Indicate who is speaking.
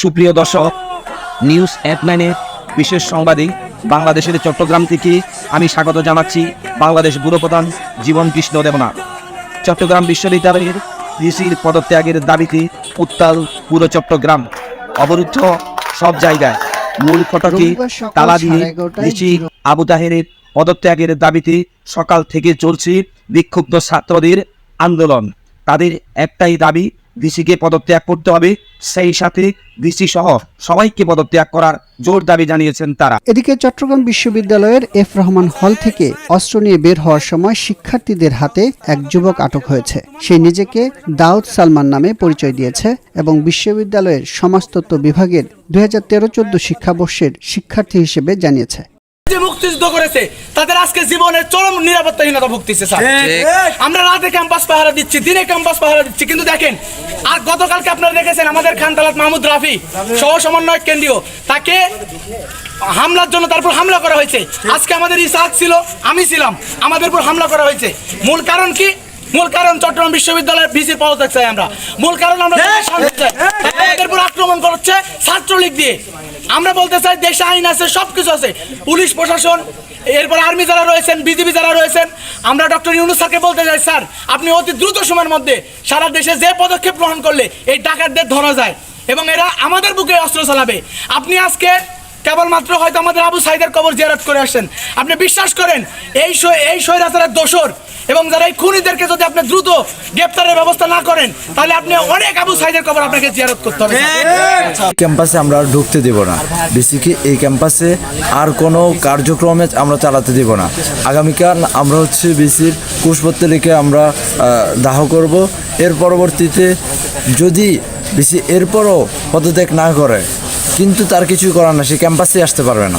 Speaker 1: সুপ্রিয় দর্শক, নিউজ অ্যাট9 বিশেষ সংবাদে বাংলাদেশের চট্টগ্রাম থেকে আমি স্বাগত জানাচ্ছি বাংলাদেশ ব্যুরো প্রধান জীবন কৃষ্ণ দেবনাথ। চট্টগ্রাম বিশ্ববিদ্যালয়ের ভিসির পদত্যাগের দাবিতে উত্তাল পুরো চট্টগ্রাম, অবরুদ্ধ সব জায়গায়, মূল ফটকে তালা দিয়ে ভিসি আবু তাহেরের পদত্যাগের দাবিতে সকাল থেকে চলছে বিক্ষুব্ধ ছাত্রদের আন্দোলন। তাদের একটাই দাবি, ভিসিকে পদত্যাগ করতে হবে, সেই সাথে ভিসি সহ সবাইকে পদত্যাগ করার জোর দাবি জানিয়েছেন তারা।
Speaker 2: এদিকে চট্টগ্রাম বিশ্ববিদ্যালয়ের এফ রহমান হল থেকে অস্ত্র নিয়ে বের হওয়ার সময় শিক্ষার্থীদের হাতে এক যুবক আটক হয়েছে। সে নিজেকে দাউদ সালমান নামে পরিচয় দিয়েছে এবং বিশ্ববিদ্যালয়ের সমাজতত্ত্ব বিভাগের 2013-14 শিক্ষাবর্ষের শিক্ষার্থী হিসেবে জানিয়েছে।
Speaker 3: যে মুক্তিযুদ্ধ করেছে তাদের আজকে জীবনের চরম নিরাপত্তাহীনতা ভুগতেছে স্যার। আমরা রাতে ক্যাম্পাস পাহারা দিচ্ছি, দিনে ক্যাম্পাস পাহারা দিচ্ছি, কিন্তু দেখেন আর গতকালকে আপনারা দেখেছেন আমাদের খান তালাত মাহমুদ রাফি সহ সমন্বয়ক কেন্দ্রীয়, তাকে হামলার জন্য তারপর হামলা করা হয়েছে। আজকে আমাদের ইসাহাক ছিল, আমি ছিলাম, আমাদের উপর হামলা করা হয়েছে। মূল কারণ কি? মূল কারণ চট্টগ্রাম বিশ্ববিদ্যালয়ের ভিসির পদত্যাগ চাই আমরা। মূল কারণ আমরা শান্তি চাই, আমাদের উপর আক্রমণ করছে ছাত্রলীগ দিয়ে। আমরা বলতে চাই দেশে আইন আছে, সবকিছু আছে, পুলিশ প্রশাসন, এরপর আর্মি যারা রয়েছেন, বিজিবি যারা রয়েছেন। আমরা ডক্টর ইউনূস স্যারকে বলতে চাই, স্যার আপনি অতি দ্রুত সময়ের মধ্যে সারা দেশে যে পদক্ষেপ গ্রহণ করলে এই ডাকাতদের ধরা যায় এবং এরা আমাদের বুকে অস্ত্র চালাবে। আপনি আজকে কেবলমাত্র হয়তো আমাদের আবু সাইদের কবর জিয়ারত করে আসছেন, আপনি বিশ্বাস করেন এই স্বৈরাচারের দোসর এবং যারা এই খুনিদেরকে যদি আপনি দ্রুত গ্রেপ্তারের ব্যবস্থা না করেন তাহলে আপনি অনেক আবু সাইদের কবর আপনাকে জিয়ারত করতে হবে।
Speaker 4: ক্যাম্পাসে আমরা ঢুকতে দেব না, বেসিকে এই ক্যাম্পাসে আর কোনো কার্যক্রমে আমরা চালাতে দেব না। আগামীকাল আমরা বিসির কুশপত্র লিখে আমরা দাহ করব। এর পরবর্তীতে যদি বিসি এরপরও পদত্যাগ না করে, কিন্তু তার কিছুই করার না, সে ক্যাম্পাসে আসতে পারবে না।